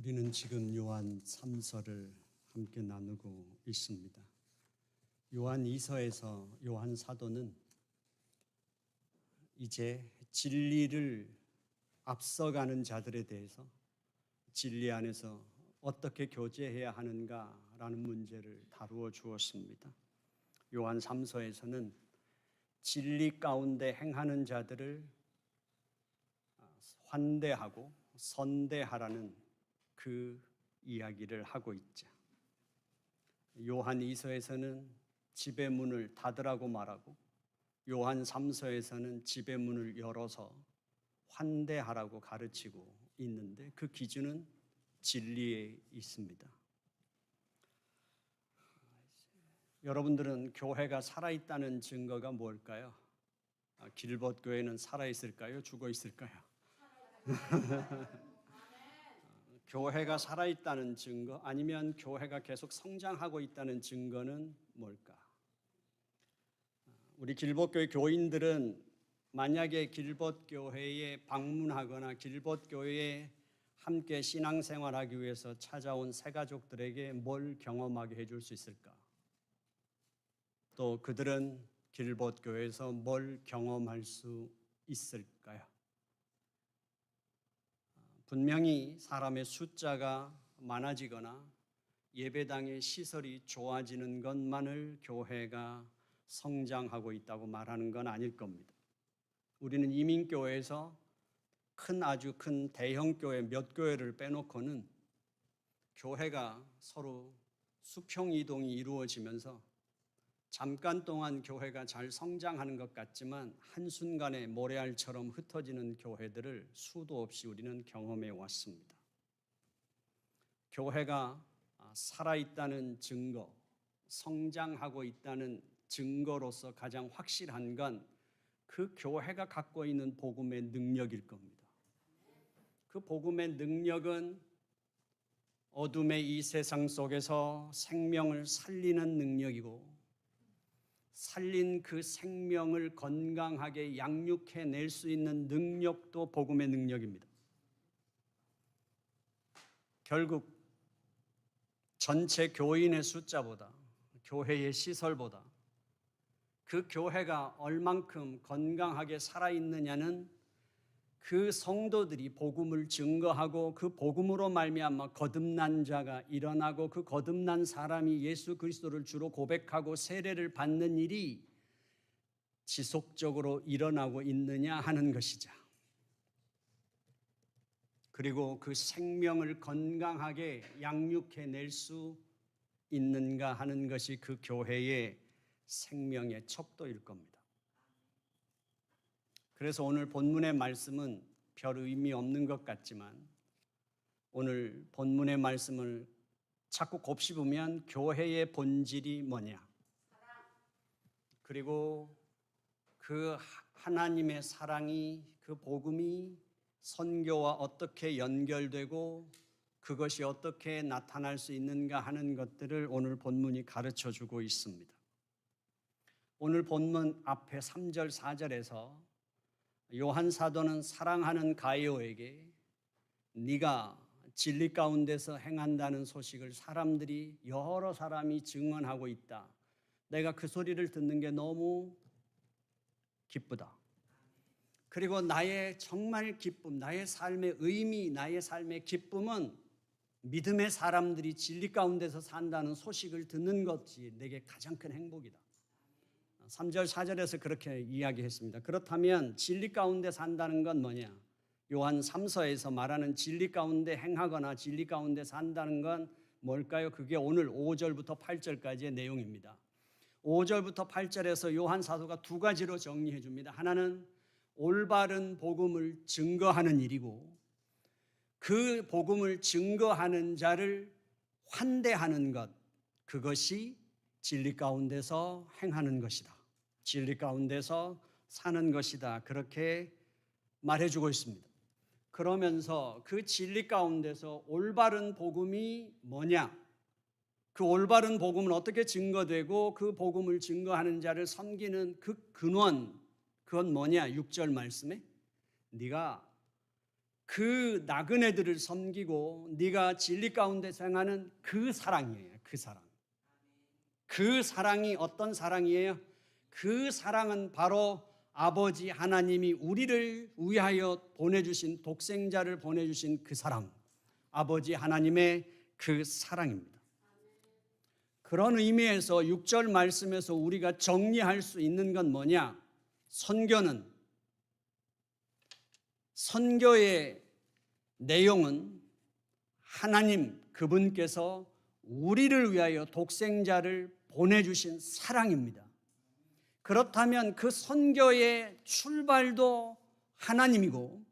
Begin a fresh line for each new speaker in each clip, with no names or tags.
우리는 지금 요한 3서를 함께 나누고 있습니다. 요한 2서에서 요한 사도는 이제 진리를 앞서가는 자들에 대해서 진리 안에서 어떻게 교제해야 하는가라는 문제를 다루어 주었습니다. 요한 3서에서는 진리 가운데 행하는 자들을 환대하고 선대하라는 그 이야기를 하고 있죠. 요한 2서에서는 집의 문을 닫으라고 말하고 요한 3서에서는 집의 문을 열어서 환대하라고 가르치고 있는데 그 기준은 진리에 있습니다. 여러분들은 교회가 살아있다는 증거가 뭘까요? 길벗 교회는 살아있을까요? 죽어있을까요? 교회가 살아있다는 증거 아니면 교회가 계속 성장하고 있다는 증거는 뭘까? 우리 길벗교회 교인들은 만약에 길벗교회에 방문하거나 길벗교회에 함께 신앙생활하기 위해서 찾아온 새가족들에게 뭘 경험하게 해줄 수 있을까? 또 그들은 길벗교회에서 뭘 경험할 수 있을까요? 분명히 사람의 숫자가 많아지거나 예배당의 시설이 좋아지는 것만을 교회가 성장하고 있다고 말하는 건 아닐 겁니다. 우리는 이민교회에서 아주 큰 대형교회 몇 교회를 빼놓고는 교회가 서로 수평 이동이 이루어지면서 잠깐 동안 교회가 잘 성장하는 것 같지만 한순간에 모래알처럼 흩어지는 교회들을 수도 없이 우리는 경험해 왔습니다. 교회가 살아있다는 증거, 성장하고 있다는 증거로서 가장 확실한 건 그 교회가 갖고 있는 복음의 능력일 겁니다. 그 복음의 능력은 어둠의 이 세상 속에서 생명을 살리는 능력이고 살린 그 생명을 건강하게 양육해낼 수 있는 능력도 복음의 능력입니다. 결국 전체 교인의 숫자보다 교회의 시설보다 그 교회가 얼만큼 건강하게 살아있느냐는 그 성도들이 복음을 증거하고 그 복음으로 말미암아 거듭난 자가 일어나고 그 거듭난 사람이 예수 그리스도를 주로 고백하고 세례를 받는 일이 지속적으로 일어나고 있느냐 하는 것이죠. 그리고 그 생명을 건강하게 양육해낼 수 있는가 하는 것이 그 교회의 생명의 척도일 겁니다. 그래서 오늘 본문의 말씀은 별 의미 없는 것 같지만 오늘 본문의 말씀을 자꾸 곱씹으면 교회의 본질이 뭐냐? 그리고 그 하나님의 사랑이 그 복음이 선교와 어떻게 연결되고 그것이 어떻게 나타날 수 있는가 하는 것들을 오늘 본문이 가르쳐 주고 있습니다. 오늘 본문 앞에 3절 4절에서 요한 사도는 사랑하는 가이오에게 네가 진리 가운데서 행한다는 소식을 사람들이 여러 사람이 증언하고 있다. 내가 그 소리를 듣는 게 너무 기쁘다. 그리고 나의 정말 기쁨, 나의 삶의 의미, 나의 삶의 기쁨은 믿음의 사람들이 진리 가운데서 산다는 소식을 듣는 것이 내게 가장 큰 행복이다. 3절 4절에서 그렇게 이야기했습니다. 그렇다면 진리 가운데 산다는 건 뭐냐? 요한 3서에서 말하는 진리 가운데 행하거나 진리 가운데 산다는 건 뭘까요? 그게 오늘 5절부터 8절까지의 내용입니다. 5절부터 8절에서 요한 사도가 두 가지로 정리해 줍니다. 하나는 올바른 복음을 증거하는 일이고 그 복음을 증거하는 자를 환대하는 것, 그것이 진리 가운데서 행하는 것이다. 진리 가운데서 사는 것이다. 그렇게 말해주고 있습니다. 그러면서 그 진리 가운데서 올바른 복음이 뭐냐? 그 올바른 복음은 어떻게 증거되고 그 복음을 증거하는 자를 섬기는 그 근원, 그건 뭐냐? 6절 말씀에 네가 그 나그네들을 섬기고 네가 진리 가운데 생하는 그 사랑이에요. 그 사랑. 그 사랑이 어떤 사랑이에요? 그 사랑은 바로 아버지 하나님이 우리를 위하여 보내주신 독생자를 보내주신 그 사랑, 아버지 하나님의 그 사랑입니다. 그런 의미에서 6절 말씀에서 우리가 정리할 수 있는 건 뭐냐? 선교의 내용은 하나님 그분께서 우리를 위하여 독생자를 보내주신 사랑입니다. 그렇다면 그 선교의 출발도 하나님이고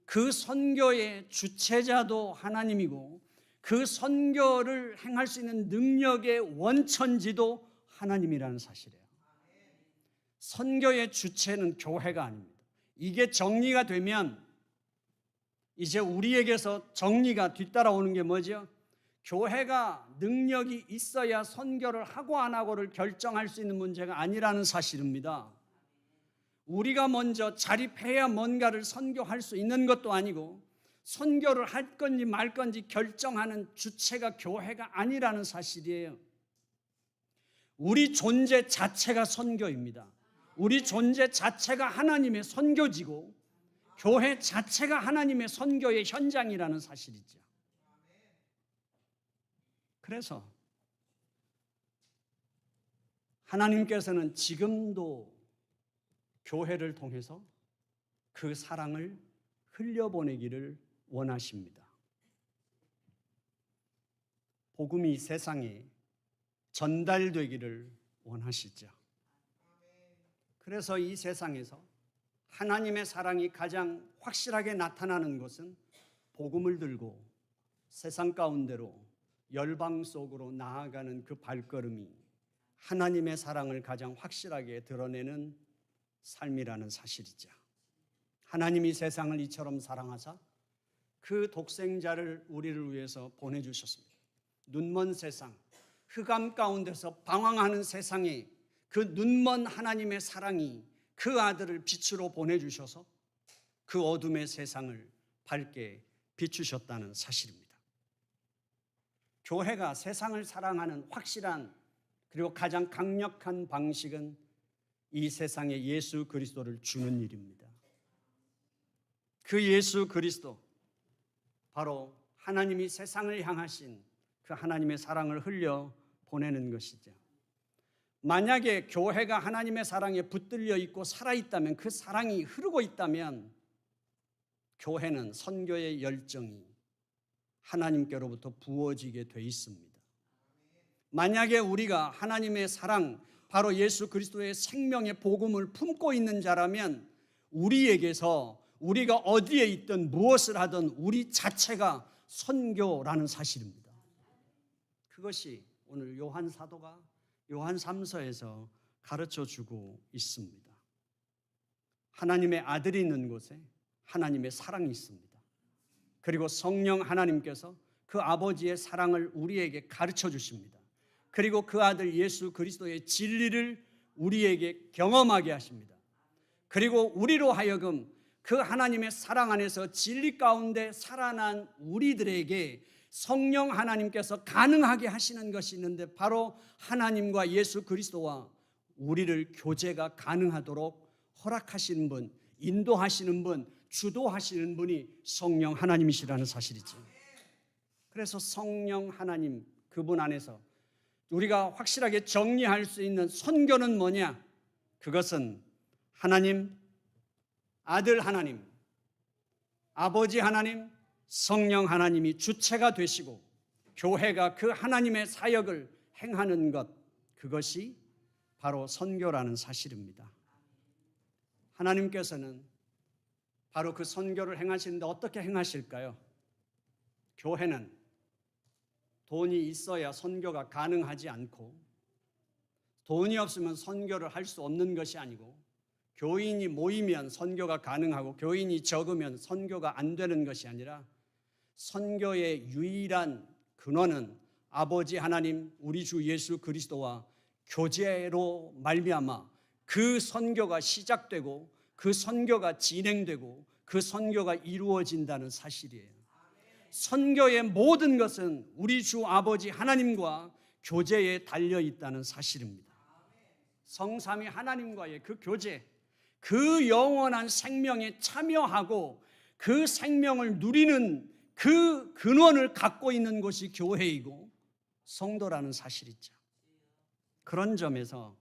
그 선교의 주체자도 하나님이고 그 선교를 행할 수 있는 능력의 원천지도 하나님이라는 사실이에요. 선교의 주체는 교회가 아닙니다. 이게 정리가 되면 이제 우리에게서 정리가 뒤따라오는 게 뭐죠? 교회가 능력이 있어야 선교를 하고 안 하고를 결정할 수 있는 문제가 아니라는 사실입니다. 우리가 먼저 자립해야 뭔가를 선교할 수 있는 것도 아니고 선교를 할 건지 말 건지 결정하는 주체가 교회가 아니라는 사실이에요. 우리 존재 자체가 선교입니다. 우리 존재 자체가 하나님의 선교지고 교회 자체가 하나님의 선교의 현장이라는 사실이죠. 그래서 하나님께서는 지금도 교회를 통해서 그 사랑을 흘려보내기를 원하십니다. 복음이 세상에 전달되기를 원하시죠. 그래서 이 세상에서 하나님의 사랑이 가장 확실하게 나타나는 것은 복음을 들고 세상 가운데로 열방 속으로 나아가는 그 발걸음이 하나님의 사랑을 가장 확실하게 드러내는 삶이라는 사실이죠. 하나님이 세상을 이처럼 사랑하사 그 독생자를 우리를 위해서 보내주셨습니다. 눈먼 세상, 흑암 가운데서 방황하는 세상에 그 눈먼 하나님의 사랑이 그 아들을 빛으로 보내주셔서 그 어둠의 세상을 밝게 비추셨다는 사실입니다. 교회가 세상을 사랑하는 확실한 그리고 가장 강력한 방식은 이 세상에 예수 그리스도를 주는 일입니다. 그 예수 그리스도, 바로 하나님이 세상을 향하신 그 하나님의 사랑을 흘려 보내는 것이죠. 만약에 교회가 하나님의 사랑에 붙들려 있고 살아있다면, 그 사랑이 흐르고 있다면 교회는 선교의 열정이 하나님께로부터 부어지게 돼 있습니다. 만약에 우리가 하나님의 사랑, 바로 예수 그리스도의 생명의 복음을 품고 있는 자라면 우리에게서 우리가 어디에 있든 무엇을 하든 우리 자체가 선교라는 사실입니다. 그것이 오늘 요한 사도가 요한 3서에서 가르쳐 주고 있습니다. 하나님의 아들이 있는 곳에 하나님의 사랑이 있습니다. 그리고 성령 하나님께서 그 아버지의 사랑을 우리에게 가르쳐 주십니다. 그리고 그 아들 예수 그리스도의 진리를 우리에게 경험하게 하십니다. 그리고 우리로 하여금 그 하나님의 사랑 안에서 진리 가운데 살아난 우리들에게 성령 하나님께서 가능하게 하시는 것이 있는데, 바로 하나님과 예수 그리스도와 우리를 교제가 가능하도록 허락하시는 분, 인도하시는 분, 주도하시는 분이 성령 하나님이시라는 사실이죠. 그래서 성령 하나님 그분 안에서 우리가 확실하게 정리할 수 있는 선교는 뭐냐? 그것은 하나님, 아들 하나님, 아버지 하나님, 성령 하나님이 주체가 되시고 교회가 그 하나님의 사역을 행하는 것, 그것이 바로 선교라는 사실입니다. 하나님께서는 바로 그 선교를 행하시는데 어떻게 행하실까요? 교회는 돈이 있어야 선교가 가능하지 않고, 돈이 없으면 선교를 할 수 없는 것이 아니고, 교인이 모이면 선교가 가능하고 교인이 적으면 선교가 안 되는 것이 아니라, 선교의 유일한 근원은 아버지 하나님, 우리 주 예수 그리스도와 교제로 말미암아 그 선교가 시작되고 그 선교가 진행되고 그 선교가 이루어진다는 사실이에요. 선교의 모든 것은 우리 주 아버지 하나님과 교제에 달려 있다는 사실입니다. 성삼위 하나님과의 그 교제, 그 영원한 생명에 참여하고 그 생명을 누리는 그 근원을 갖고 있는 것이 교회이고 성도라는 사실이죠. 그런 점에서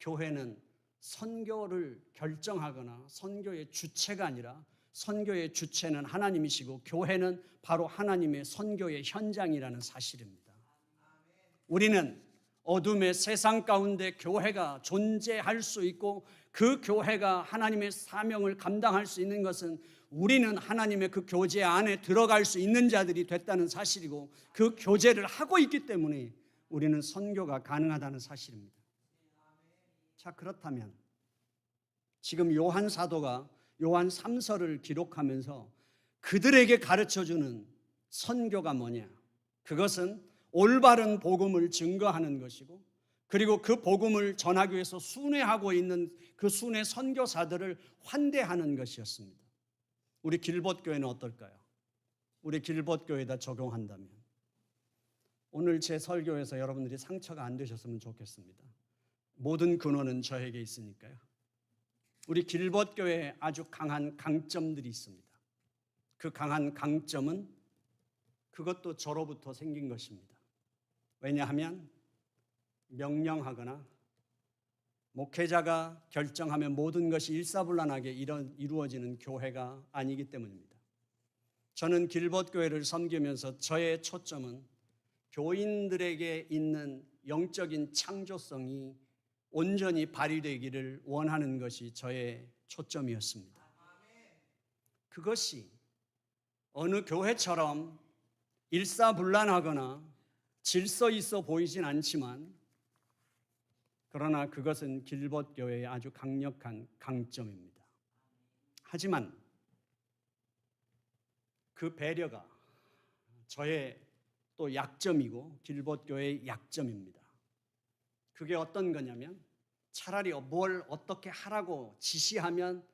교회는 선교를 결정하거나 선교의 주체가 아니라 선교의 주체는 하나님이시고 교회는 바로 하나님의 선교의 현장이라는 사실입니다. 우리는 어둠의 세상 가운데 교회가 존재할 수 있고 그 교회가 하나님의 사명을 감당할 수 있는 것은 우리는 하나님의 그 교제 안에 들어갈 수 있는 자들이 됐다는 사실이고 그 교제를 하고 있기 때문에 우리는 선교가 가능하다는 사실입니다. 자, 그렇다면 지금 요한 사도가 요한 3서를 기록하면서 그들에게 가르쳐주는 선교가 뭐냐? 그것은 올바른 복음을 증거하는 것이고 그리고 그 복음을 전하기 위해서 순회하고 있는 그 순회 선교사들을 환대하는 것이었습니다. 우리 길봇교회는 어떨까요? 우리 길봇교회에다 적용한다면 오늘 제 설교에서 여러분들이 상처가 안 되셨으면 좋겠습니다. 모든 근원은 저에게 있으니까요. 우리 길봇교회에 아주 강한 강점들이 있습니다. 그 강한 강점은 그것도 저로부터 생긴 것입니다. 왜냐하면 명령하거나 목회자가 결정하면 모든 것이 일사불란하게 이루어지는 교회가 아니기 때문입니다. 저는 길봇교회를 섬기면서 저의 초점은 교인들에게 있는 영적인 창조성이 온전히 발휘되기를 원하는 것이 저의 초점이었습니다. 그것이 어느 교회처럼 일사불란하거나 질서 있어 보이진 않지만 그러나 그것은 길봇교회의 아주 강력한 강점입니다. 하지만 그 배려가 저의 또 약점이고 길봇교회의 약점입니다. 그게 어떤 거냐면 차라리 뭘 어떻게 하라고 지시하면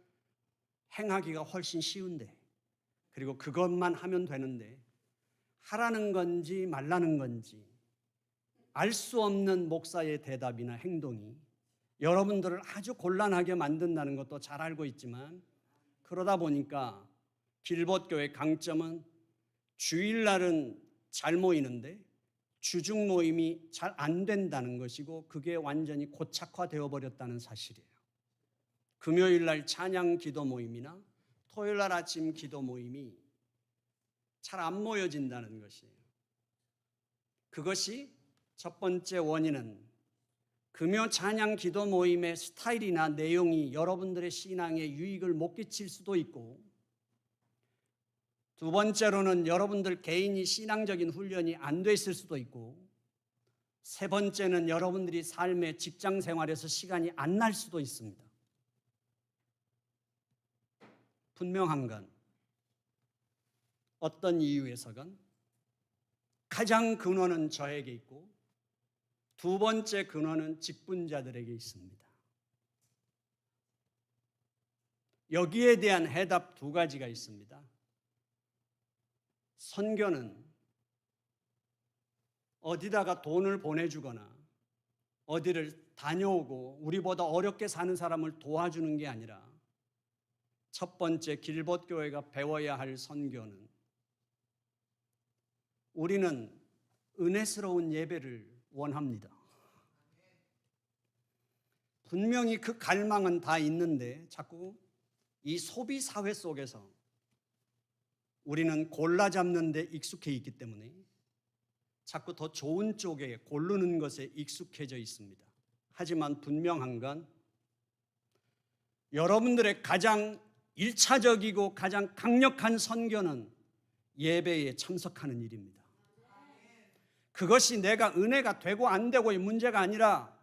행하기가 훨씬 쉬운데 그리고 그것만 하면 되는데 하라는 건지 말라는 건지 알 수 없는 목사의 대답이나 행동이 여러분들을 아주 곤란하게 만든다는 것도 잘 알고 있지만 그러다 보니까 길봇교회 강점은 주일날은 잘 모이는데 주중 모임이 잘 안 된다는 것이고 그게 완전히 고착화되어 버렸다는 사실이에요. 금요일날 찬양 기도 모임이나 토요일날 아침 기도 모임이 잘 안 모여진다는 것이에요. 그것이 첫 번째 원인은 금요 찬양 기도 모임의 스타일이나 내용이 여러분들의 신앙에 유익을 못 끼칠 수도 있고 두 번째로는 여러분들 개인이 신앙적인 훈련이 안 돼 있을 수도 있고 세 번째는 여러분들이 삶의 직장 생활에서 시간이 안 날 수도 있습니다. 분명한 건 어떤 이유에서건 가장 근원은 저에게 있고 두 번째 근원은 직분자들에게 있습니다. 여기에 대한 해답 두 가지가 있습니다. 선교는 어디다가 돈을 보내주거나 어디를 다녀오고 우리보다 어렵게 사는 사람을 도와주는 게 아니라 첫 번째 길봇교회가 배워야 할 선교는 우리는 은혜스러운 예배를 원합니다. 분명히 그 갈망은 다 있는데 자꾸 이 소비 사회 속에서 우리는 골라 잡는 데 익숙해 있기 때문에 자꾸 더 좋은 쪽에 고르는 것에 익숙해져 있습니다. 하지만 분명한 건 여러분들의 가장 1차적이고 가장 강력한 선교는 예배에 참석하는 일입니다. 그것이 내가 은혜가 되고 안 되고의 문제가 아니라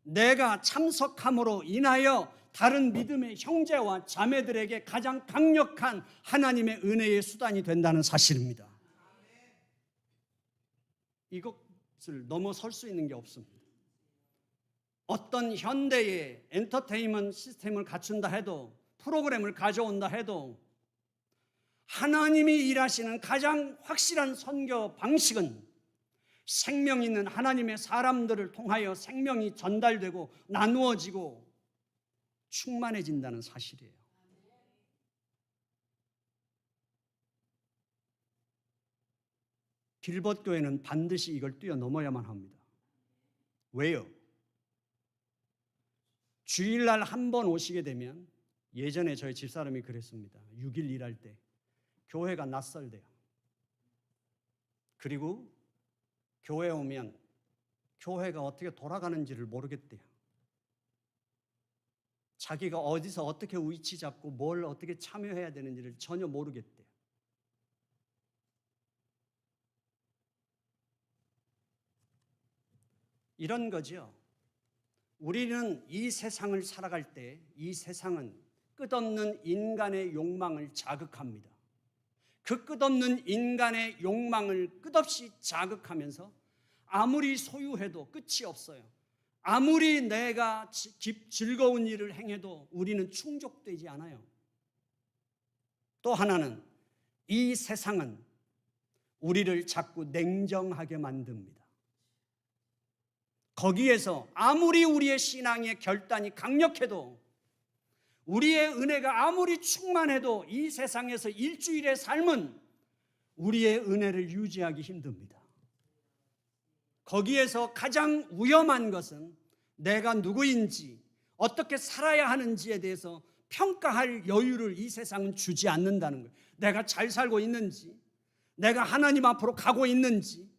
내가 참석함으로 인하여 다른 믿음의 형제와 자매들에게 가장 강력한 하나님의 은혜의 수단이 된다는 사실입니다. 이것을 넘어설 수 있는 게 없습니다. 어떤 현대의 엔터테인먼트 시스템을 갖춘다 해도 프로그램을 가져온다 해도 하나님이 일하시는 가장 확실한 선교 방식은 생명 있는 하나님의 사람들을 통하여 생명이 전달되고 나누어지고 충만해진다는 사실이에요. 길벗 교회는 반드시 이걸 뛰어넘어야만 합니다. 왜요? 주일날 한 번 오시게 되면, 예전에 저희 집사람이 그랬습니다. 6일 일할 때 교회가 낯설대요. 그리고 교회 오면 교회가 어떻게 돌아가는지를 모르겠대요. 자기가 어디서 어떻게 위치 잡고 뭘 어떻게 참여해야 되는지를 전혀 모르겠대요. 이런 거죠. 우리는 이 세상을 살아갈 때 이 세상은 끝없는 인간의 욕망을 자극합니다. 그 끝없는 인간의 욕망을 끝없이 자극하면서 아무리 소유해도 끝이 없어요. 아무리 내가 즐거운 일을 행해도 우리는 충족되지 않아요. 또 하나는 이 세상은 우리를 자꾸 냉정하게 만듭니다. 거기에서 아무리 우리의 신앙의 결단이 강력해도, 우리의 은혜가 아무리 충만해도 이 세상에서 일주일의 삶은 우리의 은혜를 유지하기 힘듭니다. 거기에서 가장 위험한 것은 내가 누구인지, 어떻게 살아야 하는지에 대해서 평가할 여유를 이 세상은 주지 않는다는 거예요. 내가 잘 살고 있는지, 내가 하나님 앞으로 가고 있는지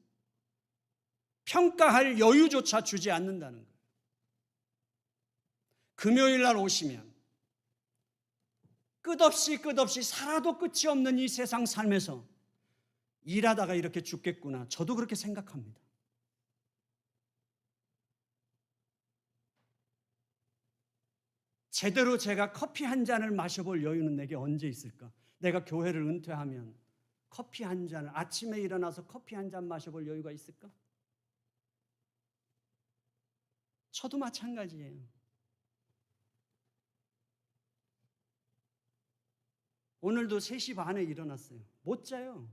평가할 여유조차 주지 않는다는 거예요. 금요일 날 오시면 끝없이 살아도 끝이 없는 이 세상 삶에서 일하다가 이렇게 죽겠구나. 저도 그렇게 생각합니다. 제대로 제가 커피 한 잔을 마셔볼 여유는 내게 언제 있을까? 내가 교회를 은퇴하면 커피 한 잔을, 아침에 일어나서 커피 한 잔 마셔볼 여유가 있을까? 저도 마찬가지예요. 오늘도 3시 반에 일어났어요. 못 자요.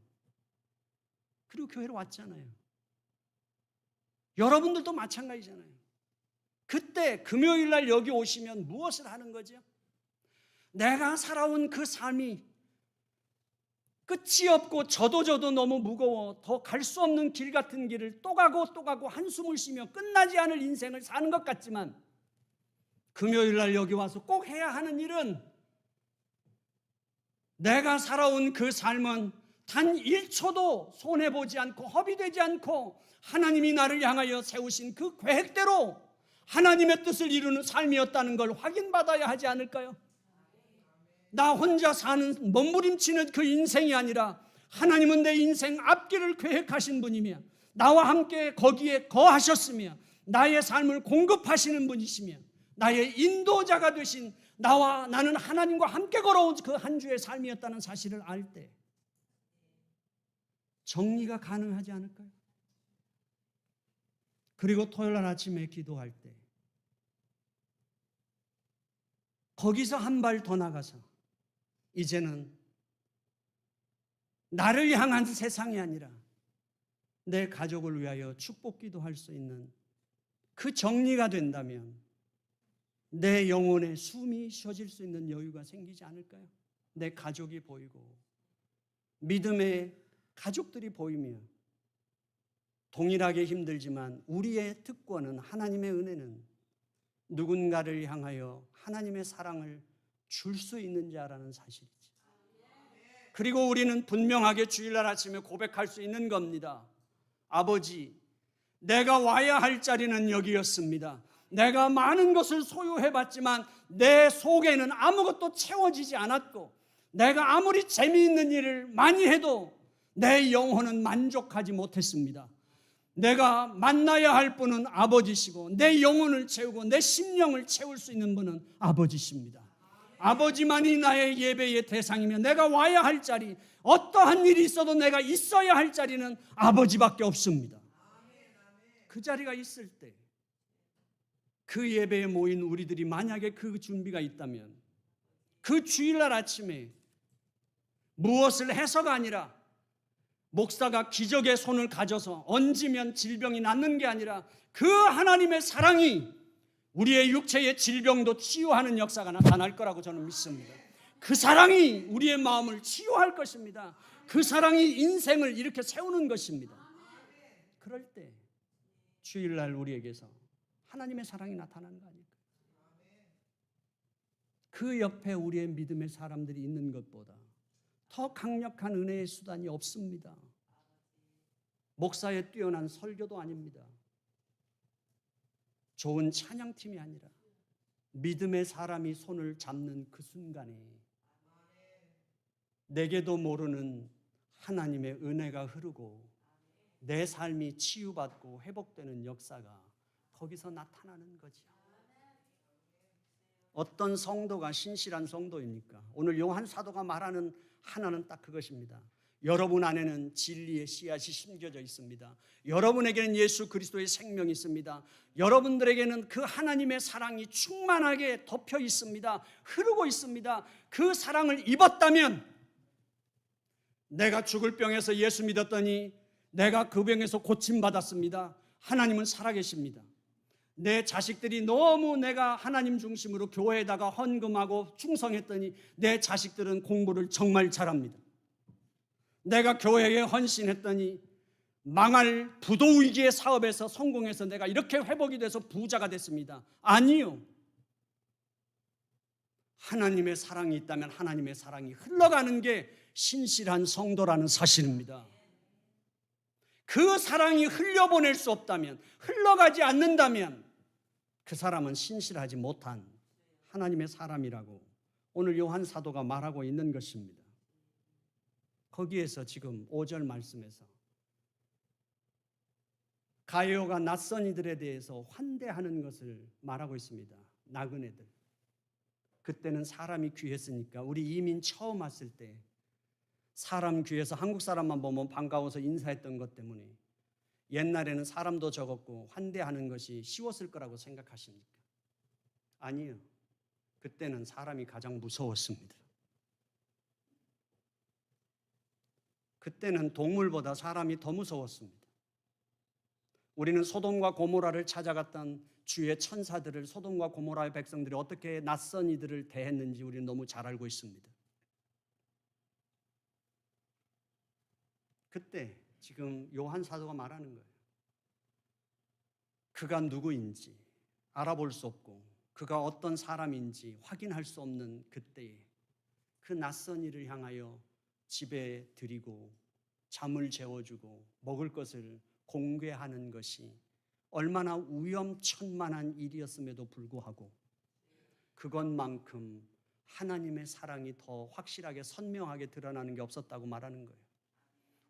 그리고 교회로 왔잖아요. 여러분들도 마찬가지잖아요. 그때 금요일 날 여기 오시면 무엇을 하는 거죠? 내가 살아온 그 삶이 끝이 없고 저도 너무 무거워 더 갈 수 없는 길 같은 길을 또 가고 한숨을 쉬며 끝나지 않을 인생을 사는 것 같지만, 금요일 날 여기 와서 꼭 해야 하는 일은, 내가 살아온 그 삶은 단 1초도 손해보지 않고 허비되지 않고 하나님이 나를 향하여 세우신 그 계획대로 하나님의 뜻을 이루는 삶이었다는 걸 확인받아야 하지 않을까요? 나 혼자 사는 몸부림치는 그 인생이 아니라 하나님은 내 인생 앞길을 계획하신 분이며 나와 함께 거기에 거하셨으며 나의 삶을 공급하시는 분이시며 나의 인도자가 되신, 나는 하나님과 함께 걸어온 그 한 주의 삶이었다는 사실을 알 때 정리가 가능하지 않을까요? 그리고 토요일 날 아침에 기도할 때 거기서 한 발 더 나가서 이제는 나를 향한 세상이 아니라 내 가족을 위하여 축복 기도할 수 있는 그 정리가 된다면 내 영혼에 숨이 쉬어질 수 있는 여유가 생기지 않을까요? 내 가족이 보이고 믿음의 가족들이 보이며, 동일하게 힘들지만 우리의 특권은, 하나님의 은혜는 누군가를 향하여 하나님의 사랑을 줄 수 있는 자라는 사실이지. 그리고 우리는 분명하게 주일날 아침에 고백할 수 있는 겁니다. 아버지, 내가 와야 할 자리는 여기였습니다. 내가 많은 것을 소유해봤지만 내 속에는 아무것도 채워지지 않았고, 내가 아무리 재미있는 일을 많이 해도 내 영혼은 만족하지 못했습니다. 내가 만나야 할 분은 아버지시고 내 영혼을 채우고 내 심령을 채울 수 있는 분은 아버지십니다. 아버지만이 나의 예배의 대상이며 내가 와야 할 자리, 어떠한 일이 있어도 내가 있어야 할 자리는 아버지밖에 없습니다. 그 자리가 있을 때, 그 예배에 모인 우리들이 만약에 그 준비가 있다면 그 주일날 아침에 무엇을 해서가 아니라 목사가 기적의 손을 가져서 얹으면 질병이 낫는 게 아니라 그 하나님의 사랑이 우리의 육체의 질병도 치유하는 역사가 나타날 거라고 저는 믿습니다. 그 사랑이 우리의 마음을 치유할 것입니다. 그 사랑이 인생을 이렇게 세우는 것입니다. 그럴 때 주일날 우리에게서 하나님의 사랑이 나타나는 거 아닐까요? 그 옆에 우리의 믿음의 사람들이 있는 것보다 더 강력한 은혜의 수단이 없습니다. 목사의 뛰어난 설교도 아닙니다. 좋은 찬양팀이 아니라 믿음의 사람이 손을 잡는 그 순간에 내게도 모르는 하나님의 은혜가 흐르고 내 삶이 치유받고 회복되는 역사가 거기서 나타나는 거죠. 어떤 성도가 신실한 성도입니까? 오늘 요한 사도가 말하는 하나는 딱 그것입니다. 여러분 안에는 진리의 씨앗이 심겨져 있습니다. 여러분에게는 예수 그리스도의 생명이 있습니다. 여러분들에게는 그 하나님의 사랑이 충만하게 덮여 있습니다. 흐르고 있습니다. 그 사랑을 입었다면 내가 죽을 병에서 예수 믿었더니 내가 그 병에서 고침받았습니다. 하나님은 살아계십니다. 내 자식들이 너무 내가 하나님 중심으로 교회에다가 헌금하고 충성했더니 내 자식들은 공부를 정말 잘합니다. 내가 교회에 헌신했더니 망할 부도위기의 사업에서 성공해서 내가 이렇게 회복이 돼서 부자가 됐습니다. 아니요. 하나님의 사랑이 있다면 하나님의 사랑이 흘러가는 게 신실한 성도라는 사실입니다. 그 사랑이 흘려보낼 수 없다면, 흘러가지 않는다면 그 사람은 신실하지 못한 하나님의 사람이라고 오늘 요한 사도가 말하고 있는 것입니다. 거기에서 지금 5절 말씀에서 가룟요가 낯선 이들에 대해서 환대하는 것을 말하고 있습니다. 나그네들. 그때는 사람이 귀했으니까 우리 이민 처음 왔을 때 사람 귀해서 한국 사람만 보면 반가워서 인사했던 것 때문에 옛날에는 사람도 적었고 환대하는 것이 쉬웠을 거라고 생각하십니까? 아니요. 그때는 사람이 가장 무서웠습니다. 그때는 동물보다 사람이 더 무서웠습니다. 우리는 소돔과 고모라를 찾아갔던 주의 천사들을, 소돔과 고모라의 백성들이 어떻게 낯선 이들을 대했는지 우리는 너무 잘 알고 있습니다. 그때 지금 요한 사도가 말하는 거예요. 그가 누구인지 알아볼 수 없고 그가 어떤 사람인지 확인할 수 없는 그때에 그 낯선 이를 향하여 집에 들이고 잠을 재워주고 먹을 것을 공개하는 것이 얼마나 위험천만한 일이었음에도 불구하고 그것만큼 하나님의 사랑이 더 확실하게 선명하게 드러나는 게 없었다고 말하는 거예요.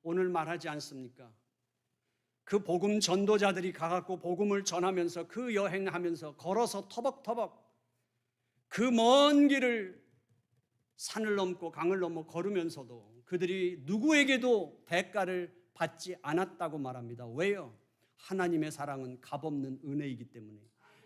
오늘 말하지 않습니까? 그 복음 전도자들이 가갖고 복음을 전하면서 그 여행하면서 걸어서 터벅터벅 그 먼 길을 산을 넘고 강을 넘어 걸으면서도 그들이 누구에게도 대가를 받지 않았다고 말합니다. 왜요? 하나님의 사랑은 값없는 은혜이기 때문에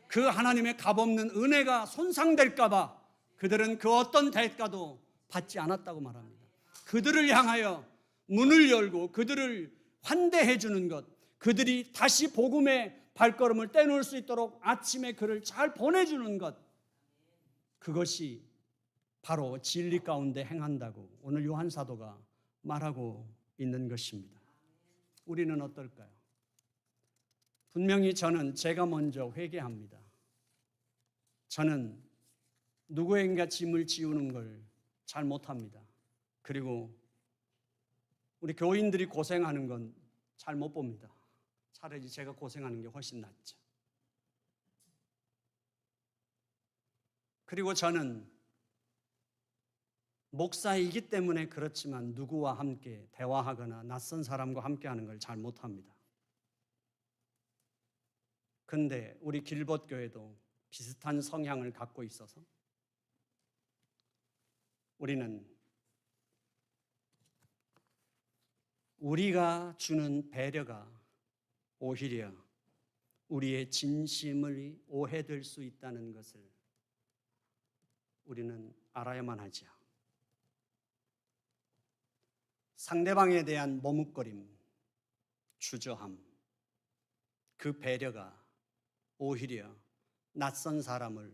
그 하나님의 값없는 은혜가 손상될까 봐 그들은 그 어떤 대가도 받지 않았다고 말합니다. 그들을 향하여 문을 열고 그들을 환대해 주는 것, 그들이 다시 복음의 발걸음을 떼놓을 수 있도록 아침에 그를 잘 보내주는 것, 그것이 바로 진리 가운데 행한다고 오늘 요한 사도가 말하고 있는 것입니다. 우리는 어떨까요? 분명히 저는 제가 먼저 회개합니다. 저는 누구인가 짐을 지우는 걸 잘 못합니다. 그리고 우리 교인들이 고생하는 건 잘 못 봅니다. 차라리 제가 고생하는 게 훨씬 낫죠. 그리고 저는 목사이기 때문에 그렇지만 누구와 함께 대화하거나 낯선 사람과 함께 하는 걸 잘 못합니다. 근데 우리 길벗교회도 비슷한 성향을 갖고 있어서 우리는 우리가 주는 배려가 오히려 우리의 진심을 오해될 수 있다는 것을 우리는 알아야만 하죠. 상대방에 대한 머뭇거림, 주저함, 그 배려가 오히려 낯선 사람을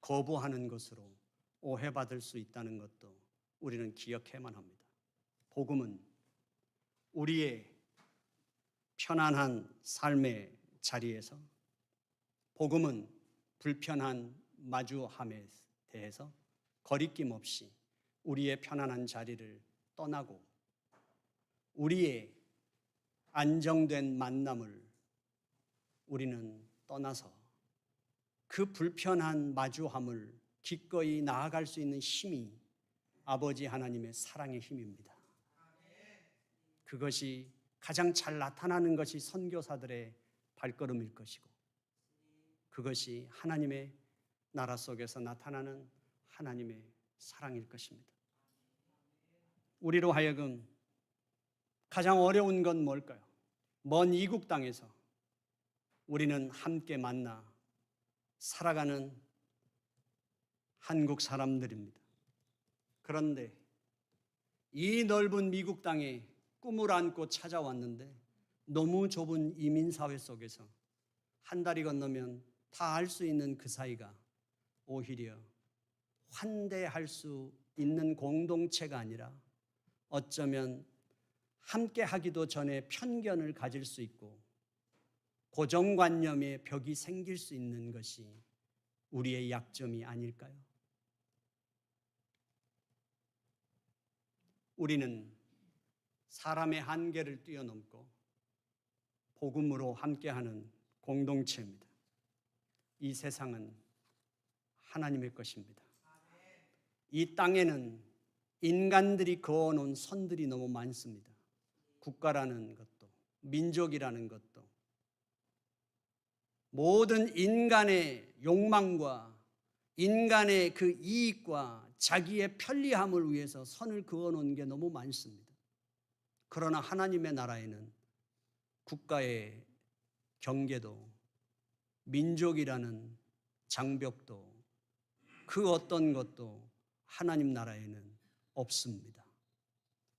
거부하는 것으로 오해받을 수 있다는 것도 우리는 기억해야만 합니다. 복음은 우리의 편안한 삶의 자리에서, 복음은 불편한 마주함에 대해서 거리낌 없이 우리의 편안한 자리를 떠나고 우리의 안정된 만남을 우리는 떠나서 그 불편한 마주함을 기꺼이 나아갈 수 있는 힘이 아버지 하나님의 사랑의 힘입니다. 그것이 가장 잘 나타나는 것이 선교사들의 발걸음일 것이고, 그것이 하나님의 나라 속에서 나타나는 하나님의 사랑일 것입니다. 우리로 하여금 가장 어려운 건 뭘까요? 먼 이국 땅에서 우리는 함께 만나 살아가는 한국 사람들입니다. 그런데 이 넓은 미국 땅에 꿈을 안고 찾아왔는데 너무 좁은 이민사회 속에서 한 달이 건너면 다 알 수 있는 그 사이가 오히려 환대할 수 있는 공동체가 아니라 어쩌면 함께 하기도 전에 편견을 가질 수 있고 고정관념의 벽이 생길 수 있는 것이 우리의 약점이 아닐까요? 우리는 사람의 한계를 뛰어넘고 복음으로 함께하는 공동체입니다. 이 세상은 하나님의 것입니다. 이 땅에는 인간들이 그어놓은 선들이 너무 많습니다. 국가라는 것도, 민족이라는 것도, 모든 인간의 욕망과 인간의 그 이익과 자기의 편리함을 위해서 선을 그어놓은 게 너무 많습니다. 그러나 하나님의 나라에는 국가의 경계도, 민족이라는 장벽도, 그 어떤 것도 하나님 나라에는 없습니다.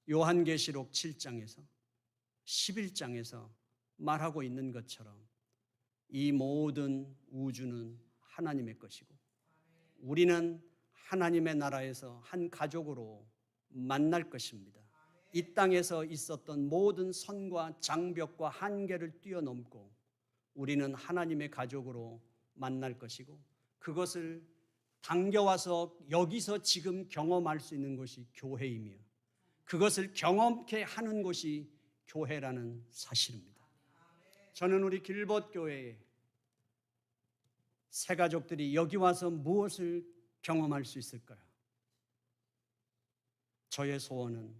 요한계시록 7장에서 11장에서 말하고 있는 것처럼 이 모든 우주는 하나님의 것이고 우리는 하나님의 나라에서 한 가족으로 만날 것입니다. 이 땅에서 있었던 모든 선과 장벽과 한계를 뛰어넘고 우리는 하나님의 가족으로 만날 것이고 그것을 당겨와서 여기서 지금 경험할 수 있는 것이 교회이며 그것을 경험케 하는 것이 교회라는 사실입니다. 저는 우리 길벗교회의 새가족들이 여기 와서 무엇을 경험할 수 있을까요? 저의 소원은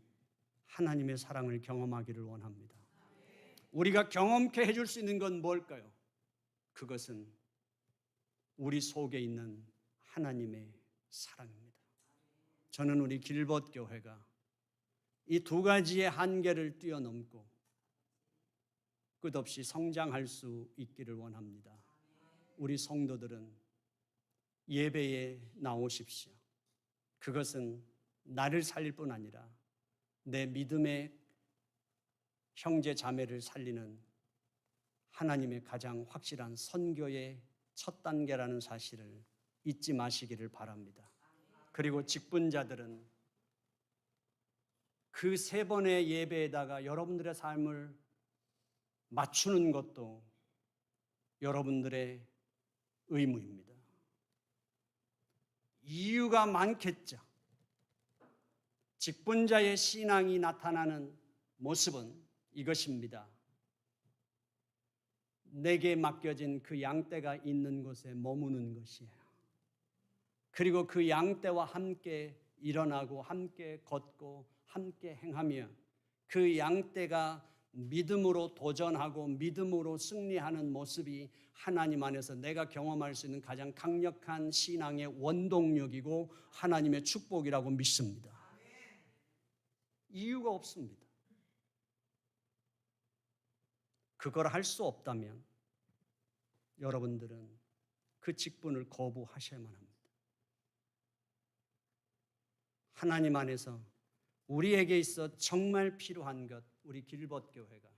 하나님의 사랑을 경험하기를 원합니다. 우리가 경험케 해줄 수 있는 건 뭘까요? 그것은 우리 속에 있는 하나님의 사랑입니다. 저는 우리 길벗교회가 이 두 가지의 한계를 뛰어넘고 끝없이 성장할 수 있기를 원합니다. 우리 성도들은 예배에 나오십시오. 그것은 나를 살릴 뿐 아니라 내 믿음의 형제 자매를 살리는 하나님의 가장 확실한 선교의 첫 단계라는 사실을 잊지 마시기를 바랍니다. 그리고 직분자들은 그 세 번의 예배에다가 여러분들의 삶을 맞추는 것도 여러분들의 의무입니다. 이유가 많겠죠. 직분자의 신앙이 나타나는 모습은 이것입니다. 내게 맡겨진 그 양떼가 있는 곳에 머무는 것이에요. 그리고 그 양떼와 함께 일어나고 함께 걷고 함께 행하며 그 양떼가 믿음으로 도전하고 믿음으로 승리하는 모습이 하나님 안에서 내가 경험할 수 있는 가장 강력한 신앙의 원동력이고 하나님의 축복이라고 믿습니다. 이유가 없습니다. 그걸 할 수 없다면 여러분들은 그 직분을 거부하셔야만 합니다. 하나님 안에서 우리에게 있어 정말 필요한 것, 우리 길벗교회가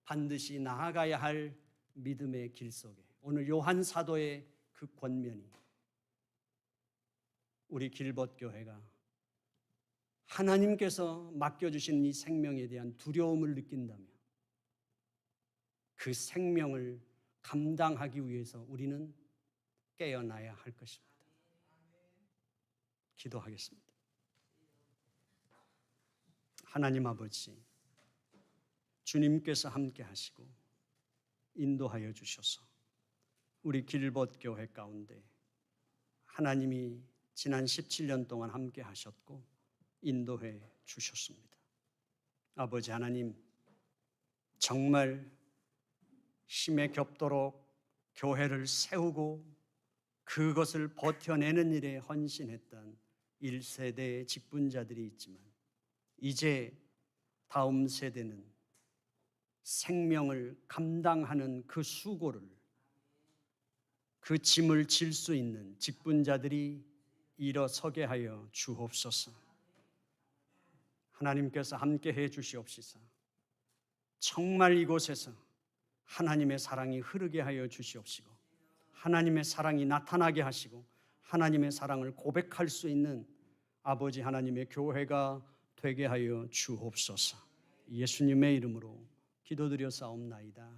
반드시 나아가야 할 믿음의 길 속에 오늘 요한 사도의 그 권면이 우리 길벗교회가 하나님께서 맡겨주신 이 생명에 대한 두려움을 느낀다면 그 생명을 감당하기 위해서 우리는 깨어나야 할 것입니다. 기도하겠습니다. 하나님 아버지, 주님께서 함께 하시고 인도하여 주셔서 우리 길벗교회 가운데 하나님이 지난 17년 동안 함께 하셨고 인도해 주셨습니다. 아버지 하나님, 정말 힘에 겹도록 교회를 세우고 그것을 버텨내는 일에 헌신했던 1세대의 직분자들이 있지만 이제 다음 세대는 생명을 감당하는 그 수고를, 그 짐을 질 수 있는 직분자들이 일어서게 하여 주옵소서. 하나님께서 함께해 주시옵시사 정말 이곳에서 하나님의 사랑이 흐르게 하여 주시옵시고 하나님의 사랑이 나타나게 하시고 하나님의 사랑을 고백할 수 있는 아버지 하나님의 교회가 되게 하여 주옵소서. 예수님의 이름으로 기도드려 싸움나이다.